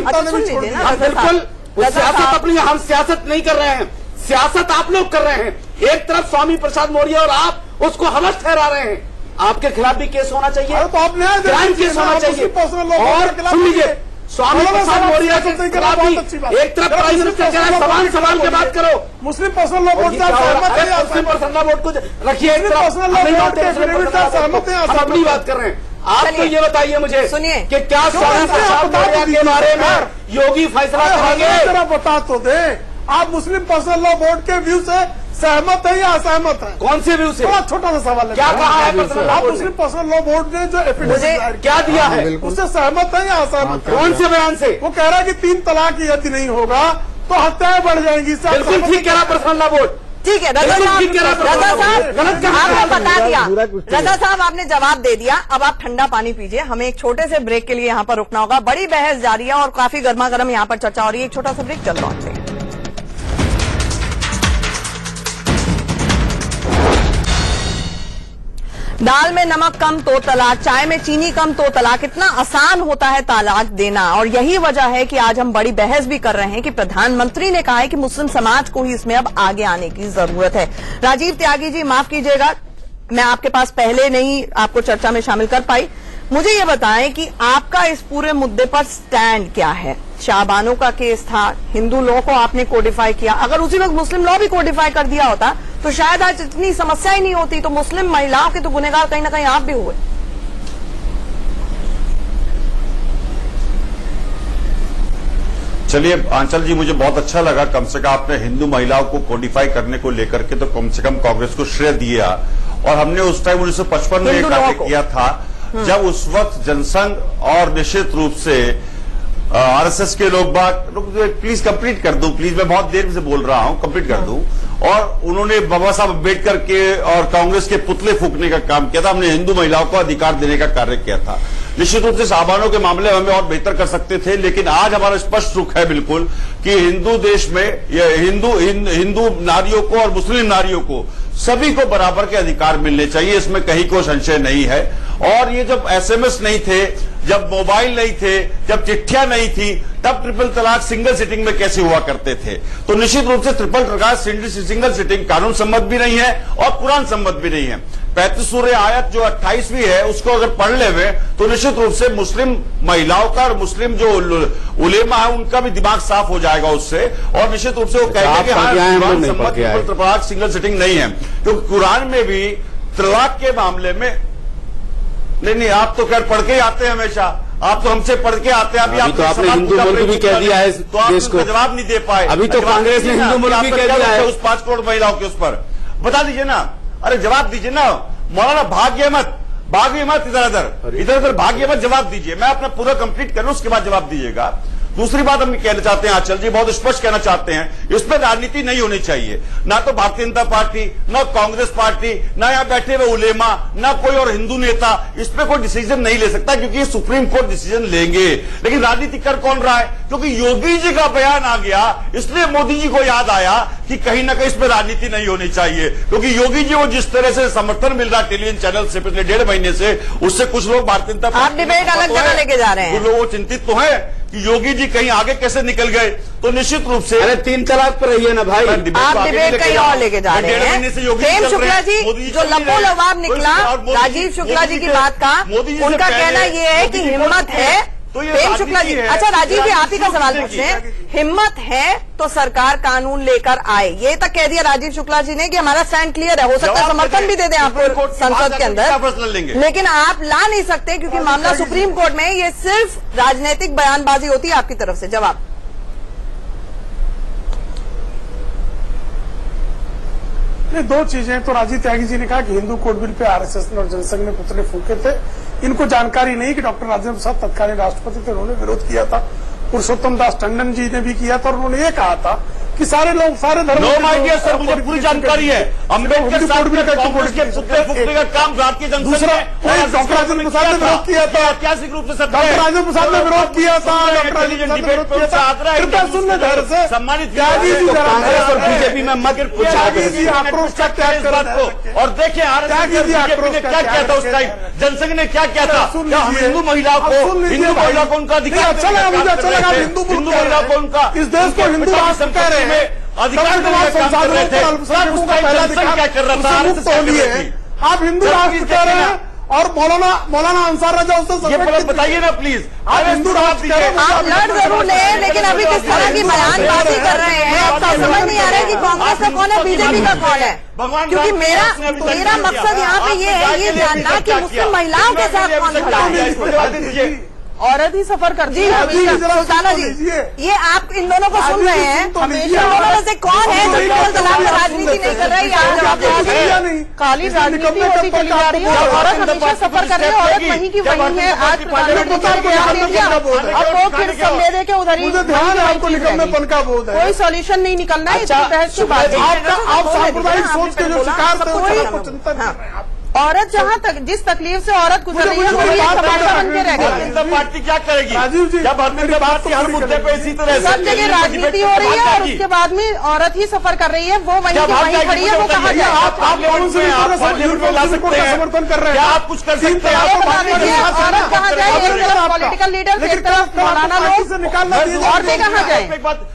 हम बिल्कुल सियासत अपनी, हम सियासत नहीं कर रहे हैं, सियासत आप लोग कर रहे हैं। एक तरफ स्वामी प्रसाद मौर्य और आप उसको हवस ठहरा रहे हैं। आपके खिलाफ भी केस होना चाहिए, तो आपने क्राइम केस होना चाहिए। और सुन लीजिए, स्वामी प्रसाद मौर्य के खिलाफ भी एक तरफ प्राइम मिनिस्टर कह रहे हैं सवाल के बात करो। मुस्लिम पर्सनल लॉ बोर्ड का मुस्लिम पर्सनल लॉ बोर्ड को रखिए, अपनी बात कर रहे हैं। आप तो ये बताइए मुझे, सुनिए, कि क्या स्वामी प्रसाद मौर्य के बारे में योगी फैसला करेंगे? बता तो दे, आप मुस्लिम पर्सनल लॉ बोर्ड के व्यू से सहमत है या असहमत है? कौन से व्यू से? बहुत छोटा सा सवाल है। क्या कहा है आप मुस्लिम पर्सनल लॉ बोर्ड ने जो एफिडेविट क्या दिया है उससे सहमत है या असहमत? कौन से बयान से? वो कह रहा है कि 3 तलाक यदि नहीं होगा तो हत्याएं बढ़ जाएंगी। बिल्कुल ठीक कह रहा पर्सनल लॉ बोर्ड। ठीक है रजा साहब, आपने बता दिया। रजा साहब आपने जवाब दे दिया। अब आप ठंडा पानी पीजिए, हमें एक छोटे से ब्रेक के लिए यहाँ पर रुकना होगा। बड़ी बहस जारी है और काफी गर्मा गर्म यहाँ पर चर्चा हो रही है। एक छोटा सा ब्रेक, चल रहा है। दाल में नमक कम तो तलाक, चाय में चीनी कम तो तलाक। इतना आसान होता है तलाक देना, और यही वजह है कि आज हम बड़ी बहस भी कर रहे हैं कि प्रधानमंत्री ने कहा है कि मुस्लिम समाज को ही इसमें अब आगे आने की जरूरत है। राजीव त्यागी जी, माफ कीजिएगा, मैं आपके पास पहले नहीं आपको चर्चा में शामिल कर पाई। मुझे ये बताएं कि आपका इस पूरे मुद्दे पर स्टैंड क्या है? शाहबानो का केस था, हिंदू लॉ को आपने कोडिफाई किया। अगर उसी वक्त मुस्लिम लॉ भी कोडिफाई कर दिया होता तो शायद आज इतनी समस्या ही नहीं होती। तो मुस्लिम महिलाओं के तो गुनहगार कहीं ना कहीं आप भी हुए। चलिए आंचल जी, मुझे बहुत अच्छा लगा कम से कम आपने हिंदू महिलाओं को कोडिफाई करने को लेकर के तो कम से कम कांग्रेस को श्रेय दिया। और हमने उस टाइम 1955 में कार्य किया था जब उस वक्त जनसंघ और निश्चित रूप से आरएसएस के लोग प्लीज कंप्लीट कर दूं, प्लीज, मैं बहुत देर से बोल रहा हूं, कंप्लीट कर दूं। और उन्होंने बाबा साहब अम्बेडकर के और कांग्रेस के पुतले फूकने का काम किया था। हमने हिंदू महिलाओं को अधिकार देने का कार्य किया था। निश्चित रूप से सामानों के मामले में हमें और बेहतर कर सकते थे, लेकिन आज हमारा स्पष्ट रुख है बिल्कुल कि हिंदू देश में हिंदू नारियों को और मुस्लिम नारियों को सभी को बराबर के अधिकार मिलने चाहिए, इसमें कहीं कोई संशय नहीं है। और ये जब एसएमएस नहीं थे, जब मोबाइल नहीं थे, जब चिट्ठियां नहीं थी, तब ट्रिपल तलाक सिंगल सिटिंग में कैसे हुआ करते थे। तो निश्चित रूप से ट्रिपल तलाक सिंगल सिटिंग कानून सम्मत भी नहीं है और कुरान सम्मत भी नहीं है। 35 सूरह आयत जो 28वीं है उसको अगर पढ़ ले तो निश्चित रूप से मुस्लिम महिलाओं का और मुस्लिम जो उलेमा है उनका भी दिमाग साफ हो जाएगा उससे। और निश्चित रूप से वो कहेंगे कि हाँ, कुरान सम्मत ट्रिपल तलाक सिंगल सिटिंग नहीं है, क्योंकि कुरान में भी तलाक के मामले में नहीं, आप तो खैर पढ़ के आते हैं हमेशा, आप तो हमसे पढ़ के आते हैं। अभी तो आपने हिंदू मुल्क भी कह दिया है तो आप उसका जवाब नहीं दे पाए। अभी तो कांग्रेस ने हिंदू मुल्क भी कह दिया है उस 5 करोड़ महिलाओं के उस पर। बता दीजिए ना, अरे जवाब दीजिए ना मौलाना, भाग्य मत इधर उधर भाग्य मत, जवाब दीजिए। मैं अपना पूरा कंप्लीट करूं उसके बाद जवाब दीजिएगा। दूसरी बात हम कहना चाहते हैं आंचल जी, बहुत स्पष्ट कहना चाहते हैं, इसमें राजनीति नहीं होनी चाहिए। ना तो भारतीय जनता पार्टी, ना कांग्रेस पार्टी, ना यहाँ बैठे हुए उलेमा, ना कोई और हिंदू नेता इस पे कोई डिसीजन नहीं ले सकता, क्योंकि ये सुप्रीम कोर्ट डिसीजन लेंगे। लेकिन राजनीति कर कौन रहा है? क्योंकि योगी जी का बयान आ गया, इसलिए मोदी जी को याद आया कि कहीं ना कहीं इसमें राजनीति नहीं होनी चाहिए। क्योंकि योगी जी को जिस तरह से समर्थन मिल रहा है टेलीविजन चैनल से पिछले 1.5 महीने से, उससे कुछ लोग भारतीय जनता पार्टी डिबेट अलग जगह लेके जा रहे हैं। कुछ लोग चिंतित तो है कि योगी जी कहीं आगे कैसे निकल गए। तो निश्चित रूप से अरे 3 तलाक पर रहिए ना भाई, आप डिबेट कहीं और लेके जा रहे हैं। प्रेम शुक्ला जी जो लपोलवाब निकला राजीव शुक्ला जी की बात का, उनका कहना यह है कि हिम्मत है। प्रेम शुक्ला जी, अच्छा राजीव जी आप ही का सवाल पूछते हैं, हिम्मत है तो सरकार कानून लेकर आए, ये तक कह दिया राजीव शुक्ला जी ने कि हमारा स्टैंड क्लियर है। हो सकता है समर्थन भी दे दें आपको संसद के अंदर, लेकिन आप ला नहीं सकते क्योंकि मामला सुप्रीम कोर्ट में। ये सिर्फ राजनीतिक बयानबाजी होती है आपकी तरफ से। जवाब नहीं, 2 चीजें। तो राजीव त्यागी जी ने कहा कि Hindu code bill pay RSS ने और जनसंघ ने पुतले फूके थे। इनको जानकारी नहीं कि डॉक्टर राजेंद्र प्रसाद तत्कालीन राष्ट्रपति थे, उन्होंने विरोध किया था। पुरुषोत्तम दास टंडन जी ने भी किया था और उन्होंने ये कहा था कि सारे लोग सारे धर्म सर मुझे पूरी जानकारी है। अम्बेडकर साहब ने कांग्रेस के पुतले फूकने का काम भारतीय जनसंघ ने, डॉक्टर राजेंद्र प्रसाद ने विरोध किया था, ऐतिहासिक रूप से डॉक्टर राजेंद्र प्रसाद ने विरोध किया था। कृपया सुनने धैर्य से सम्मानित कांग्रेस और बीजेपी में मत आक्रोश का त्याग करो। और देखिए बीजेपी ने क्या किया था उस टाइम, जनसंघ ने क्या किया था, हिंदू महिलाओं को उनका अधिकार, अच्छा लगा मुझे, अच्छा लगा हिंदू महिलाओं को उनका, इस देश को हिंदू राष्ट्र कह रहे हैं, अधिकार संसाधनों को अल्पसंख्यकों का पहला अधिकार क्या कर रहा था। आप हिंदू राष्ट्र कह रहे हैं और मौलाना अंसार रजा उससे बताइए ना प्लीज। आप हिंदू राष्ट्र कह रहे हैं, आप लड़ जरूर ले, लेकिन अभी किस तरह की बयानबाजी कर रहे हैं आपका समझ नहीं आ रहा है कि कांग्रेस का कौन है, बीजेपी का कौन है। क्योंकि मेरा मकसद यहाँ पे ये है ये जानना कि मुस्लिम महिलाओं के साथ कौन खड़ा है। औरत ही सफर करती है सुल्ताना जी, ये आप इन दोनों को सुन रहे हैं, हमेशा दोनों में से कौन है जो ट्रिपल तलाक में राजनीति नहीं कर रही है? खाली राजनीति होती चली जा रही है। औरत हमेशा सफर कर रही है, औरत वहीं की वहीं है। आज प्रधानमंत्री का बयान दे दिया, अब वो फिर सब ले दे के उधर ही कोई सोल्यूशन नहीं निकलना है। बहस की बात आप सांप्रदायिक सोच के जो शिकार औरत जहाँ तक जिस तकलीफ से औरत गुजर रही है वो भी तमाशा बन के रह गई है। पार्टी क्या करेगी राजीव जी, जब हर मुद्दे पे इसी तरह सब जगह राजनीति हो रही है और उसके बाद में औरत ही सफर कर रही है, वो वहीं की खड़ी है। वो कहा जाए आप कौन से समर्थन कर रहे हैं? आप कुछ कर सकते हैं? औरत कहा जाए, एक तरफ पॉलिटिकल लीडर, एक तरफ मौलाना लोग, और भी कहा जाए।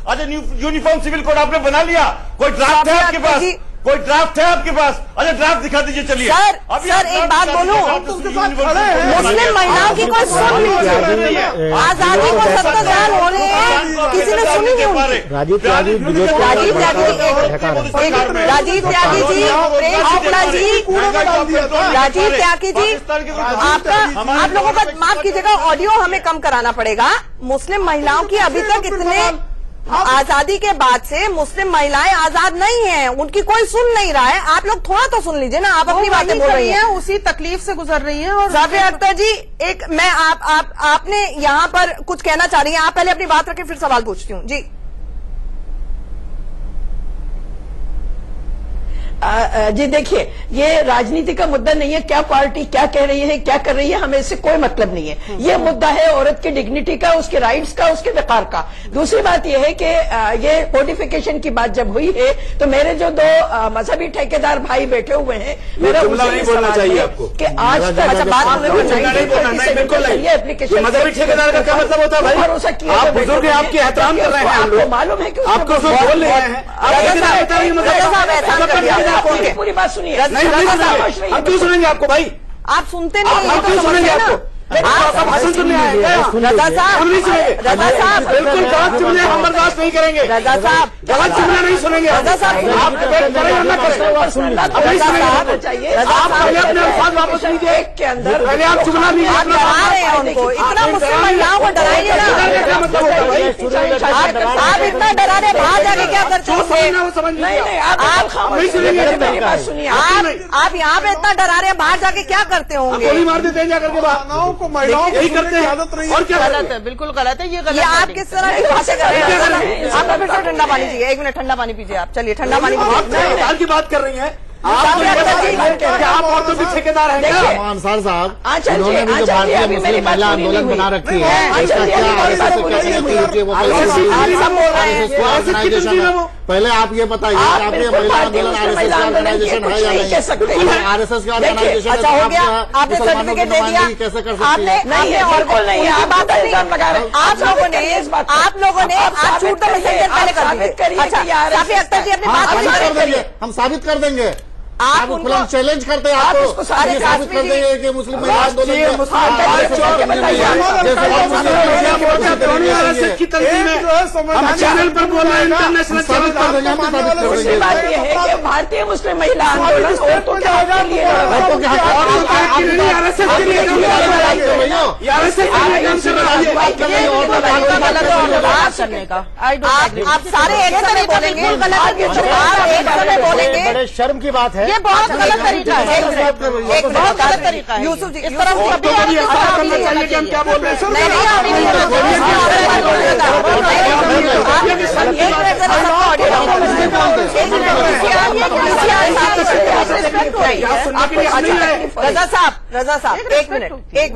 अच्छा यूनिफॉर्म सिविल कोड आपने बना लिया, कोई ड्राफ्ट है आपके पास? कोई ड्राफ्ट है आपके पास? अच्छा ड्राफ्ट दिखा दीजिए। चलिए सर एक बात बोलूं, मुस्लिम महिलाओं की कोई सुन लीजिए, आजादी को 70 साल हो रहे हैं, किसी ने सुनी नहीं उनकी। राजीव त्यागी जी, प्रेम शुक्ला जी, राजीव त्यागी जी, आप लोगों का माफ कीजिएगा, ऑडियो हमें कम कराना पड़ेगा। मुस्लिम महिलाओं की अभी तक इतने आजादी के बाद से मुस्लिम महिलाएं आजाद नहीं हैं, उनकी कोई सुन नहीं रहा है। आप लोग थोड़ा तो सुन लीजिए ना, आप अपनी बातें बोल रही हैं, उसी तकलीफ से गुजर रही हैं। और साफिया अख्तर जी, एक मैं आपने यहाँ पर कुछ कहना चाह रही हैं, आप पहले अपनी बात रखें फिर सवाल पूछती हूँ जी। जी देखिए, ये राजनीति का मुद्दा नहीं है, क्या पार्टी क्या कह रही है, क्या कर रही है, हमें इससे कोई मतलब नहीं है। ये मुद्दा है औरत की डिग्निटी का, उसके राइट्स का, उसके वकार का। दूसरी बात यह है कि ये कोडिफिकेशन की बात जब हुई है तो मेरे जो दो मजहबी ठेकेदार भाई बैठे हुए हैं, मेरा नहीं बोलना चाहिए आपको कि आज तक एप्लीकेशन मजहबी ठेकेदार का क्या मतलब होता है भाई? भरोसा किया, आप बुजुर्ग हैं, आपकी एहतराम कर रहे हैं, आपको मालूम है कि आपको जो बोल रहे हैं पूरी बात सुनिए। हम क्यों सुनेंगे आपको भाई? आप सुनते नहीं, हम क्यों सुनेंगे आपको? आपका भाषण सुनने आए क्या? रजा साहब, हम नहीं सुनेंगे। रजा साहब, बिल्कुल गलत जुमले हम बर्दाश्त नहीं करेंगे। रजा साहब, गलत जुमले नहीं सुनेंगे। रजा साहब, आप डिबेट करें या न करें, नहीं सुनेंगे। आप पहले अपने अल्फाज वापस लीजिए के अंदर, पहले आप जुमला लीजिए। आप डरा रहे हैं उनको, इतना मुस्लिम महिलाओं को डराइए ना। क्या मतलब होता है भाई? आप इतना डरा रहे, बाहर जाके क्या करते होंगे? आप यहाँ पे इतना डरा रहे हैं, बाहर जाके क्या करते होंगे? गोली मार देते हैं जाकर के बाहर। महिलाओं यही करते हैं और क्या गलत है, बिल्कुल गलत है। ये गलत ये आप किस तरह की बातें कर रहे हैं? आप फिर से ठंडा पानी चाहिए, 1 मिनट ठंडा पानी पीजिए आप। चलिए ठंडा पानी आप की बात कर रही हैं। आप औरतों के ठेकेदार हैं क्या? अंसार साहब, उन्होंने भी जो भारतीय मुस्लिम महिला आंदोलन बना रखी है, इसका क्या ऑर्गेनाइजेशन है? पहले आप ये बताइए, आपने महिला आंदोलन आरएसएस का ऑर्गेनाइजेशन है या नहीं? आरएसएस का ऑर्गेनाइजेशन अच्छा हो गया, आपने सर्टिफिकेट दे दिया, कैसे कर सकते आपने आप लोगों ने आज छूट तो मैसेंजर पहले कर दी। अच्छा साफिया अख्तर जी अपनी बात हम साबित कर देंगे। आप उनको चैलेंज करते हैं, आपको साबित कर देंगे कि मुस्लिम महिला आंदोलन की तंजीम है, हम चैनल पर बोल रहे हैं, इंटरनेशनल चैनल पर। बात यह है कि भारतीय मुस्लिम महिला आंदोलन औरतों के हक के लिए आप सारे एक समय बोलेंगे, एक समय बोलेंगे। बड़े शर्म की बात है, ये बहुत गलत तरीका है, एक बहुत गलत तरीका है। यूसुफ जी, इस तरह करना चाहिए कि हम क्या बोल रहे हैं? रजा साहब एक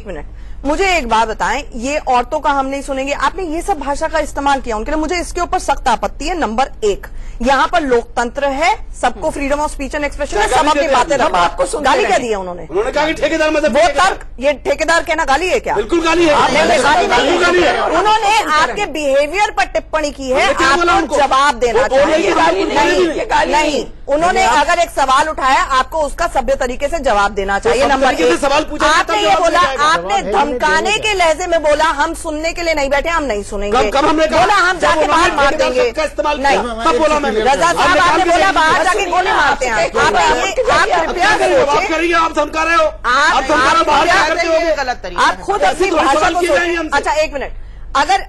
मिनट मुझे एक बात बताएं, ये औरतों का हम नहीं सुनेंगे, आपने ये सब भाषा का इस्तेमाल किया उनके लिए, मुझे इसके ऊपर सख्त आपत्ति है। नंबर 1, यहाँ पर लोकतंत्र है, सबको freedom of speech and expression है, सब अपनी बातें रखें। आपको गाली क्या दी है उन्होंने कहा कि ठेकेदार मतलब वो तर्क, ये ठेकेदार कहना गाली है क्या? बिल्कुल गाली है। गाली है। उन्होंने आपके बिहेवियर पर टिप्पणी की है, आपको जवाब देना चाहिए। नहीं, उन्होंने अगर एक सवाल उठाया, आपको उसका सभ्य तरीके से जवाब देना चाहिए। नंबर 1, सवाल पूछा, आपने ये बोला, आपने धमकाने के लहजे में बोला हम सुनने के लिए नहीं बैठे, हम नहीं सुनेंगे। कब हमने बोला हम जाके बाहर मार देंगे। नहीं, कब बोला मैंने? रजा साहब आपने बोला बाहर जाके गोली मारते हैं। आप कृपया करिए, आप धमका रहे हो, आप धमका रहे हो, बाहर क्या करते हो? गलत तरीका, आप खुद अपनी भाषा को। अच्छा 1 मिनट,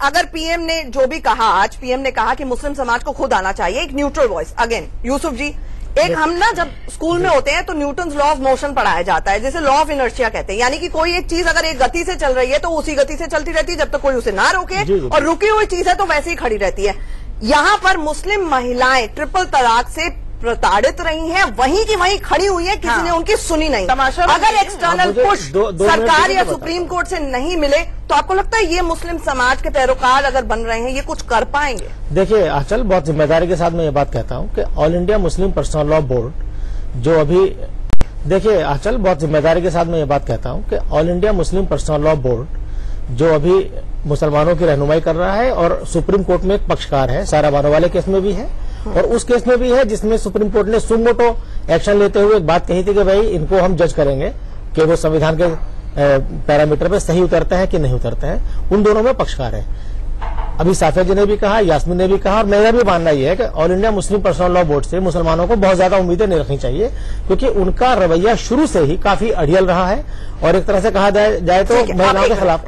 अगर पीएम ने जो भी कहा, आज पीएम ने कहा कि मुस्लिम समाज को खुद आना चाहिए, एक न्यूट्रल वॉइस। अगेन यूसुफ जी, एक हम ना जब स्कूल में होते हैं तो न्यूटन्स लॉ ऑफ मोशन पढ़ाया जाता है, जैसे लॉ ऑफ इनर्शिया कहते हैं, यानी कि कोई एक चीज अगर एक गति से चल रही है तो उसी गति से चलती रहती है जब तक कोई उसे ना रोके, और रुकी हुई चीज है तो वैसे ही खड़ी रहती है। यहाँ पर मुस्लिम महिलाएं ट्रिपल तलाक से प्रताड़ित रही हैं, वहीं की वहीं खड़ी हुई है, किसी ने उनकी सुनी नहीं। अगर एक्सटर्नल पुश सरकार या सुप्रीम कोर्ट से नहीं मिले तो आपको लगता है ये मुस्लिम समाज के पैरोकार अगर बन रहे हैं, ये कुछ कर पाएंगे? देखिए आंचल, बहुत जिम्मेदारी के साथ मैं ये बात कहता हूं कि all India Muslim personal law board जो अभी, देखिए आंचल, बहुत जिम्मेदारी के साथ मैं ये बात कहता हूं कि all India Muslim personal law board जो अभी मुसलमानों की रहनुमाई कर रहा है और सुप्रीम कोर्ट में एक पक्षकार है, सारा बानोवाले केस में भी है और उस केस में भी है जिसमें सुप्रीम कोर्ट ने सुमोटो एक्शन लेते हुए एक बात कही थी कि भाई इनको हम जज करेंगे कि वो संविधान के पैरामीटर पे सही उतरते हैं कि नहीं उतरते हैं। उन दोनों में पक्षकार है। अभी साफिया जी ने भी कहा, यास्मीन ने भी कहा, और मेरा भी मानना यह है कि all India Muslim personal law board से मुसलमानों को बहुत ज्यादा उम्मीदें नहीं रखनी चाहिए, क्योंकि उनका रवैया शुरू से ही काफी अड़ियल रहा है और एक तरह से कहा जाए तो महिलाओं के खिलाफ।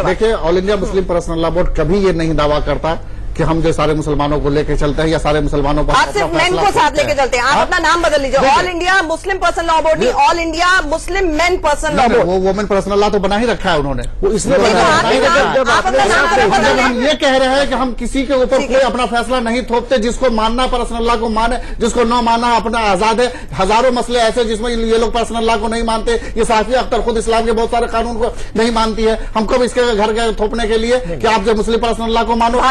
देखिए, all India Muslim personal law board कभी ये नहीं दावा करता कि हम जो सारे मुसलमानों को लेके चलते हैं या सारे मुसलमानों पर आप सिर्फ मेन को साथ लेके चलते हैं। आप अपना नाम बदल लीजिए, all India Muslim personal law board नहीं, all India Muslim men personal law board. वो वुमेन पर्सनल लॉ तो बना ही रखा है उन्होंने, वो इसलिए जब हम ये कह रहे हैं कि हम किसी के ऊपर कोई अपना फैसला नहीं थोपते, जिसको मानना पर्सनल लॉ को माने, जिसको न मानना अपना आजाद है। हजारों मसले ऐसे जिसमें ये लोग पर्सनल लॉ को नहीं मानते। ये साफिया अख्तर खुद इस्लाम के बहुत सारे कानून को नहीं मानती है। हम कब इसके घर के थोपने के लिए कि आप जो मुस्लिम पर्सनल लॉ को मानो,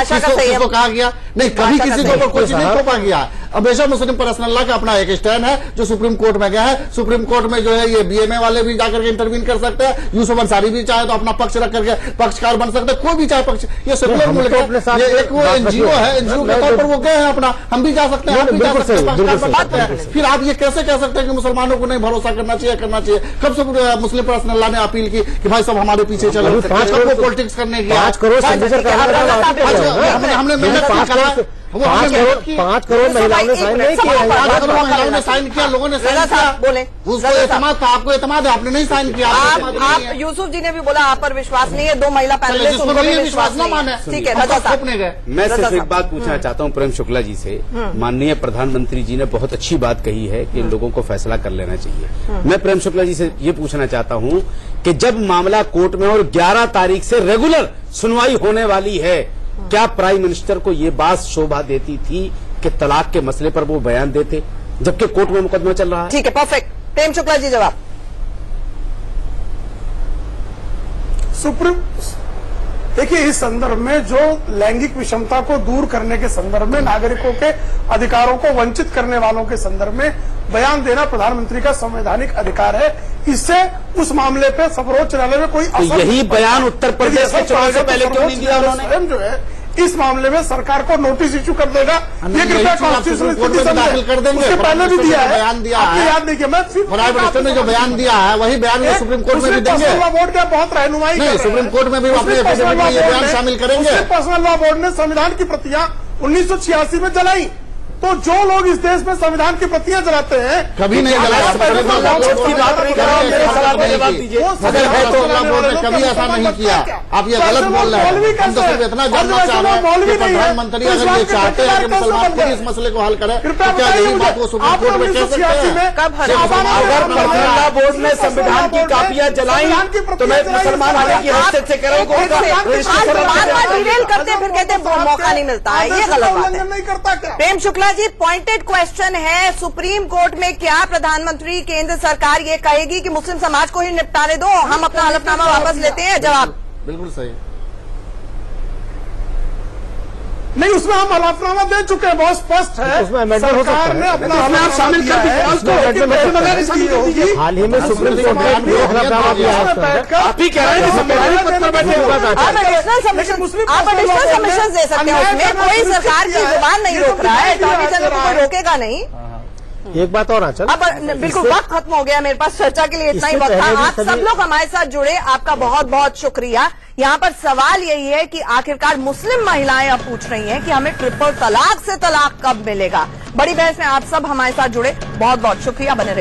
किसको कहा गया? नहीं, कभी किसी के ऊपर कुछ नहीं थोपा गया। हमेशा मुस्लिम पर्सनल लॉ का अपना एक स्टैंड है जो सुप्रीम कोर्ट में गया है। सुप्रीम कोर्ट में जो है ये बीएमए वाले भी जाकर के इंटरवीन कर सकते हैं। यूसुफ अंसारी भी चाहे तो अपना पक्ष रख करके पक्षकार बन सकते हैं, कोई भी चाहे पक्ष। ये सेकुलर मुल्क है, ये एक वो एनजीओ है, एनजीओ के तौर पर वो गए हैं अपना, हम भी जा सकते हैं, आप भी जा सकते हैं, पक्षकार बन सकते हैं। फिर आप ये कैसे कह सकते हैं कि मुसलमानों को नहीं भरोसा करना चाहिए? कब से मुस्लिम पर्सनल लॉ ने अपील की कि भाई सब हमारे पीछे चलो, पॉलिटिक्स करने की 5 करोड़ हमने मेहनत 5 करोड़ महिलाओं ने साइन नहीं किया। 5 करोड़ महिलाओं ने साइन किया, लोगों ने साइन किया। बोले उसको एतमाद था, आपको एतमाद है, आपने नहीं साइन किया। आप यूसुफ जी ने भी बोला आप पर विश्वास नहीं है, 2 महिला पैनलिस्ट उनको भी विश्वास नहीं है। ठीक है, रजा साहब मैं सिर्फ एक बात पूछना चाहता हूं प्रेम शुक्ला जी से। माननीय प्रधानमंत्री जी ने बहुत अच्छी बात कही है कि इन लोगों को फैसला कर लेना चाहिए। मैं प्रेम शुक्ला जी से ये पूछना चाहता हूं कि जब मामला कोर्ट में और 11 तारीख से रेगुलर सुनवाई होने वाली है, क्या प्राइम मिनिस्टर को ये बात शोभा देती थी कि तलाक के मसले पर वो बयान देते जबकि कोर्ट में मुकदमा चल रहा है? ठीक है, परफेक्ट। प्रेम शुक्ला जी जवाब। सुप्रीम देखिए, इस संदर्भ में जो लैंगिक विषमता को दूर करने के संदर्भ में, नागरिकों के अधिकारों को वंचित करने वालों के संदर्भ में बयान देना प्रधानमंत्री का संवैधानिक अधिकार है। इससे उस मामले पे सर्वोच्च न्यायालय में कोई असर यही बयान उत्तर प्रदेश के चुनाव से पहले क्यों नहीं दिया उन्होंने? स्वयं जो है इस मामले में सरकार को नोटिस इशू कर देगा। ये कृपया कॉन्स्टिट्यूशनल स्थिति दाखिल कर देंगे। उसके पहले भी दिया है, बयान दिया आपको याद नहीं किया। मैं प्राइम मिनिस्टर ने जो बयान दिया है वही बयान में सुप्रीम कोर्ट में भी देंगे। बोर्ड का बहुत रहनुमाई नहीं, सुप्रीम कोर्ट में भी अपने बयान शामिल करेंगे। पर्सनल लॉ बोर्ड ने संविधान की प्रतियां 1986 में जलाई। तो जो लोग इस देश में संविधान की प्रतियां जलाते हैं, कभी नहीं जलाया, कभी ऐसा नहीं किया। आप ये गलत बोल रहे हैं। हम तो सिर्फ इतना जानना चाह रहे हैं कि प्रधानमंत्री अगर ये चाहते हैं कि मुसलमान खुद इस मसले को हल करें, तो क्या यही बात वो सुप्रीम कोर्ट में कह सकते हैं? अगर पर्सनल लॉ बोर्ड ने संविधान की कापियां जलाई तो मैं मुसलमान होने की हैसियत से कह रहा हूँ, डिटेल करते फिर कहते मौका नहीं मिलता है, ये गलत बात है। नहीं करता क्या? प्रेम शुक्ला जी, पॉइंटेड क्वेश्चन है, सुप्रीम कोर्ट में क्या प्रधानमंत्री केंद्र सरकार ये कहेगी कि मुस्लिम समाज को ही निपटाने दो, हम अपना हलफनामा वापस लेते हैं? जवाब बिल्कुल सही। नहीं, उसमें हम हलफनामा दे चुके हैं, बहुत स्पष्ट है। सरकार ने अपना आप शामिल कर हाल ही में सुप्रीम कोर्ट में आप ही कह रहे हैं संवैधानिक पद पर बैठे आप एडिशनल सबमिशन दे सकते हैं, उसमें कोई सरकार की जुबान नहीं रोक रहा है, अटॉर्नी जनरल को कोई रोकेगा नहीं। एक बात और आंचल, अब बिल्कुल वक्त खत्म हो गया मेरे पास, चर्चा के लिए इतना ही वक्त था। आप सब लोग हमारे साथ जुड़े, आपका बहुत बहुत शुक्रिया। यहाँ पर सवाल यही है कि आखिरकार मुस्लिम महिलाएं अब पूछ रही हैं कि हमें ट्रिपल तलाक से तलाक कब मिलेगा। बड़ी बहस में आप सब हमारे साथ जुड़े, बहुत बहुत शुक्रिया। बने रहिए।